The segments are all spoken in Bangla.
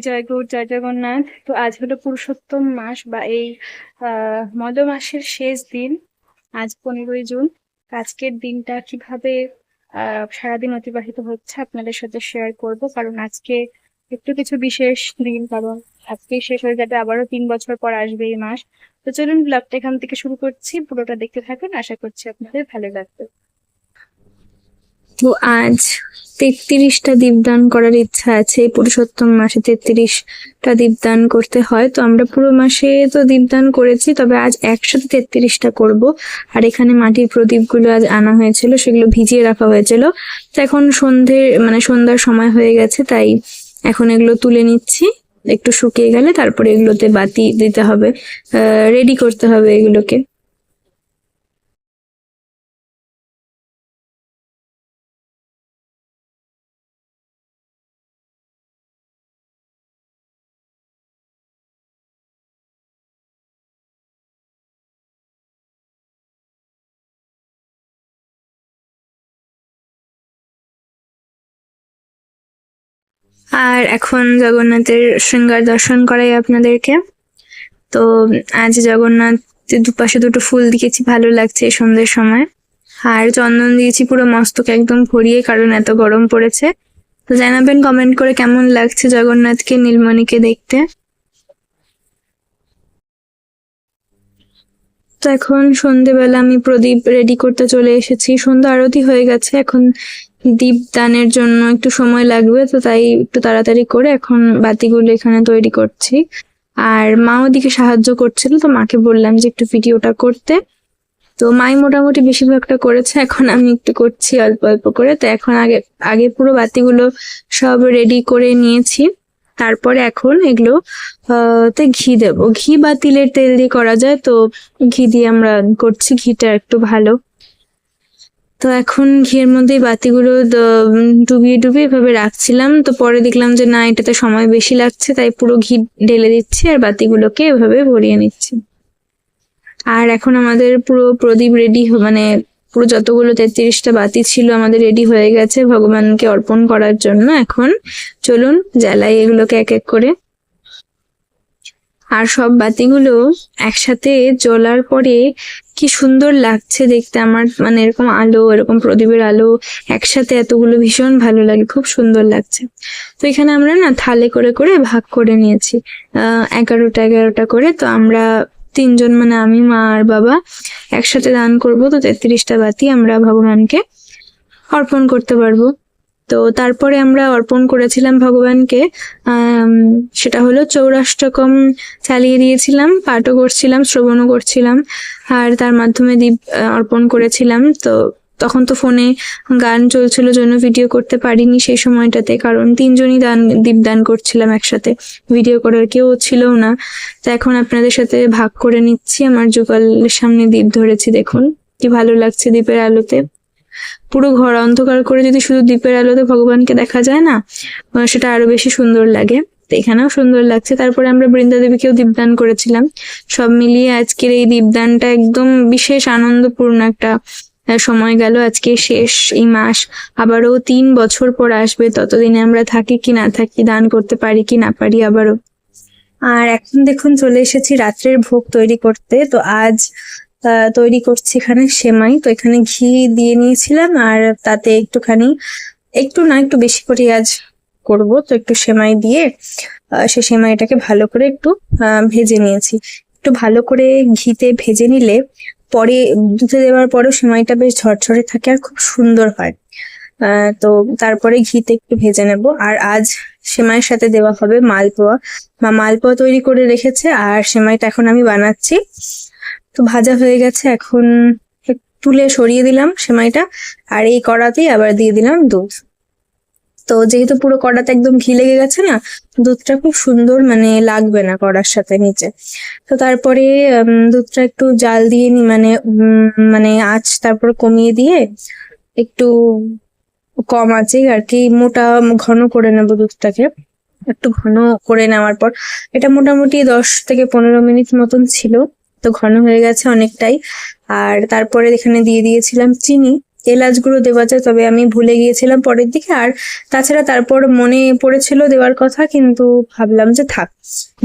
জয় গৌর জয় জগন্নাথ। তো আজ হলো পুরুষোত্তম মাস বা এই মদ মাসের শেষ দিন। আজ 15ই জুন। আজকের দিনটা কিভাবে সারাদিন অতিবাহিত হচ্ছে আপনাদের সাথে শেয়ার করব, কারণ আজকে একটু কিছু বিশেষ দিন, কারণ আজকে শেষ হয়ে যাবে, আবারও 3 বছর পর আসবে এই মাস। তো চলুন ব্লগটা এখান থেকে শুরু করছি, পুরোটা দেখতে থাকুন, আশা করছি আপনাদের ভালো লাগবে। তো আজ 33টা দীপদান করার ইচ্ছা আছে। পুরুষোত্তম মাসে 33টা দীপদান করতে হয়, তো আমরা পুরো মাসে তো দীপদান করেছি, তবে আজ একসাথে 33টা করব। আর এখানে মাটির প্রদীপগুলো আজ আনা হয়েছিল, সেগুলো ভিজিয়ে রাখা হয়েছিল। তো এখন সন্ধ্যার সময় হয়ে গেছে, তাই এখন এগুলো তুলে নিচ্ছি। একটু শুকিয়ে গেলে তারপরে এগুলোতে বাতি দিতে হবে, রেডি করতে হবে এগুলোকে। আর এখন জগন্নাথের শৃঙ্গার দর্শন করাই আপনাদেরকে। তো আজ জগন্নাথ দুপাশে দুটো ফুল দিয়েছি, ভালো লাগছে এই সন্ধ্যের সময়। আর চন্দন দিয়েছি পুরো মস্তক একদম ভরিয়ে, কারণ এত গরম পড়েছে। তো জানাবেন কমেন্ট করে কেমন লাগছে জগন্নাথকে, নীলমণিকে দেখতে। তো এখন সন্ধেবেলা আমি প্রদীপ রেডি করতে চলে এসেছি। সন্ধ্যা আরতি হয়ে গেছে, এখন দীপ দানের জন্য একটু সময় লাগবে, তো তাই একটু তাড়াতাড়ি করে এখন বাতিগুলো এখানে তৈরি করছি। আর মা ওদিকে সাহায্য করছিল, তো মাকে বললাম যে একটু ভিডিওটা করতে। তো মাই মোটামুটি বেশিরভাগটা করেছে, এখন আমি একটু করছি অল্প অল্প করে। তো এখন আগে আগে পুরো বাতিগুলো সব রেডি করে নিয়েছি, তারপরে এখন এগুলো তে ঘি দেব। ঘি বা তিলের তেল দিয়ে করা যায়, তো ঘি দিয়ে আমরা করছি, ঘিটা একটু ভালো। তো এখন ঘিয়ের মধ্যে বাতিগুলো ডুবিয়ে ডুবিয়ে এভাবে রাখছিলাম, তো পরে দেখলাম যে না, এটাতে সময় বেশি লাগছে, তাই পুরো ঘি ঢেলে দিচ্ছি আর বাতিগুলোকে এভাবে ভরিয়ে নিচ্ছি। আর এখন আমাদের পুরো প্রদীপ রেডি, পুরো যতগুলো 33টা বাতি ছিল আমাদের রেডি হয়ে গেছে ভগবানকে অর্পণ করার জন্য। এখন চলুন জ্বালাই এগুলোকে এক এক করে। আর সব বাতিগুলো একসাথে জ্বলার পরে কি সুন্দর লাগছে দেখতে আমার, এরকম আলো, এরকম প্রদীপের আলো একসাথে এতগুলো ভীষণ ভালো লাগে, খুব সুন্দর লাগছে। তো এখানে আমরা না থালে করে করে ভাগ করে নিয়েছি, 11টা করে। তো আমরা 3জন, আমি, মা আর বাবা একসাথে দান করবো। তো 33টা বাতি আমরা ভগবানকে অর্পণ করতে পারবো। তো তারপরে আমরা অর্পণ করেছিলাম ভগবানকে, সেটা হলো চৌরাষ্টকম চালিয়ে দিয়েছিলাম, পাঠও করছিলাম, শ্রবণও করছিলাম, আর তার মাধ্যমে দীপ অর্পণ করেছিলাম। তো তখন তো ফোনে গান চলছিল, জন্য ভিডিও করতে পারিনি সেই সময়টাতে, কারণ 3জনই দীপ দান করছিলাম একসাথে, ভিডিও করার কেউ ছিল না। তো এখন আপনাদের সাথে ভাগ করে নিচ্ছি। আমার যুগলের সামনে দীপ ধরেছি, দেখুন কি ভালো লাগছে দীপের আলোতে। পুরো ঘর অন্ধকার করে যদি শুধু দীপের আলোতে ভগবানকে দেখা যায় না, সেটা আরো বেশি সুন্দর লাগে। তো এখানেও সুন্দর লাগছে। তারপরে আমরা বৃন্দা দেবীকেও দীপদান করেছিলাম। সব মিলিয়ে আজকের এই দীপদানটা একদম বিশেষ আনন্দপূর্ণ একটা সময় গেল। আজকে শেষ এই মাস, আবারও 3 বছর পর আসবে, ততদিনে আমরা থাকি কি না থাকি, দান করতে পারি কি না পারি আবারও। আর এখন দেখুন চলে এসেছি রাত্রের ভোগ তৈরি করতে। তো আজ তৈরি করছি এখানে সেমাই। তো এখানে ঘি দিয়ে নিয়েছিলাম, আর তাতে একটু বেশি করে আজ করব। তো একটু সেমাই দিয়ে সে সেমাইটাকে ভালো করে একটু ভেজে নিয়েছি। একটু ভালো করে ঘিতে ভেজে নিলে পরে দুধে দেওয়ার পরেও সেমাইটা বেশ ঝরঝরে থাকে আর খুব সুন্দর হয়। তো তারপরে ঘিতে একটু ভেজে নেব। আর আজ সেমাইয়ের সাথে দেওয়া হবে মালপোয়া। মালপোয়া তৈরি করে রেখেছে, আর সেমাইটা এখন আমি বানাচ্ছি। তো ভাজা হয়ে গেছে, এখন তুলে সরিয়ে দিলাম সেমাইটা, আর এই কড়াতেই আবার দিয়ে দিলাম দুধ। তো যেহেতু পুরো কড়াতে একদম ঘি লেগে গেছে না, দুধটা খুব সুন্দর লাগবে না কড়ার সাথে নিচে। তো তারপরে দুধটা একটু জাল দিয়ে আঁচ তারপর কমিয়ে দিয়ে একটু কম আছে আর কি, মোটা ঘন করে নেব দুধটাকে। একটু ঘন করে নেওয়ার পর এটা মোটামুটি 10 থেকে 15 মিনিট মতন ছিল, তো ঘন হয়ে গেছে অনেকটাই। আর তারপরে এখানে দিয়ে দিয়েছিলাম চিনি। এলাচগুলো দেওয়া যায়, তবে আমি ভুলে গিয়েছিলাম পরের দিকে। আর তাছাড়া তারপর মনে পড়েছিল দেওয়ার কথা, কিন্তু ভাবলাম যে থাক,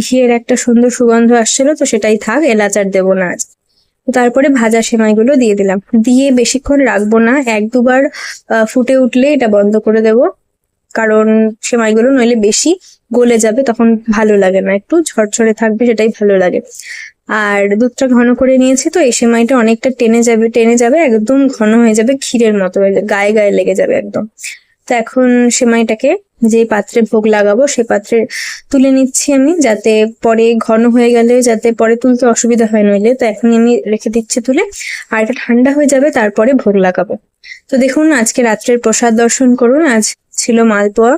ঘিয়ের একটা সুন্দর সুগন্ধ আসছিল, তো সেটাই থাক, এলাচ আর দেবো না আজ। তারপরে ভাজা সেমাইগুলো দিয়ে দিলাম, দিয়ে বেশিক্ষণ রাখবো না, 1-2 বার ফুটে উঠলে এটা বন্ধ করে দেব, কারণ সেমাইগুলো নইলে বেশি গলে যাবে, তখন ভালো লাগে না, একটু ঝরঝরে থাকবে, সেটাই ভালো লাগে। আর দুধটা ঘন করে নিয়েছি, তো এই সেমাইটা অনেকটা টেনে যাবে, একদম ঘন হয়ে যাবে, ক্ষীরের মতো হয়ে যাবে, গায়ে গায়ে লেগে যাবে একদম। তো এখন সেমাইটাকে যে পাত্রে ভোগ লাগাবো সে পাত্রে তুলে নিচ্ছি আমি, যাতে পরে ঘন হয়ে গেলে যাতে পরে তুলতে অসুবিধা হয় নইলে, তো এখন আমি রেখে দিচ্ছি তুলে। আর এটা ঠান্ডা হয়ে যাবে, তারপরে ভোগ লাগাবো। তো দেখুন, আজকে রাত্রের প্রসাদ দর্শন করুন। আজ ছিল মালপোয়া,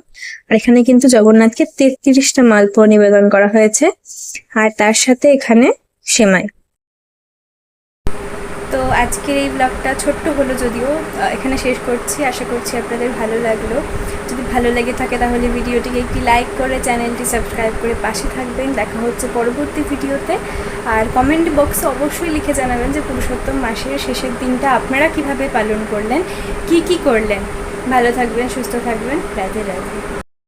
আর এখানে কিন্তু জগন্নাথকে 33টা মালপোয়া নিবেদন করা হয়েছে, আর তার সাথে এখানে সেমাই। তো আজকের এই ব্লগটা ছোট্ট হলো যদিও, এখানে শেষ করছি। আশা করছি আপনাদের ভালো লাগলো। যদি ভালো লেগে থাকে তাহলে ভিডিওটিকে একটি লাইক করে চ্যানেলটি সাবস্ক্রাইব করে পাশে থাকবেন। দেখা হচ্ছে পরবর্তী ভিডিওতে। আর কমেন্ট বক্সে অবশ্যই লিখে জানাবেন যে পুরুষোত্তম মাসের শেষের দিনটা আপনারা কিভাবে পালন করলেন, কি করলেন। ভালো থাকবেন, সুস্থ থাকবেন। রাধে রাধে।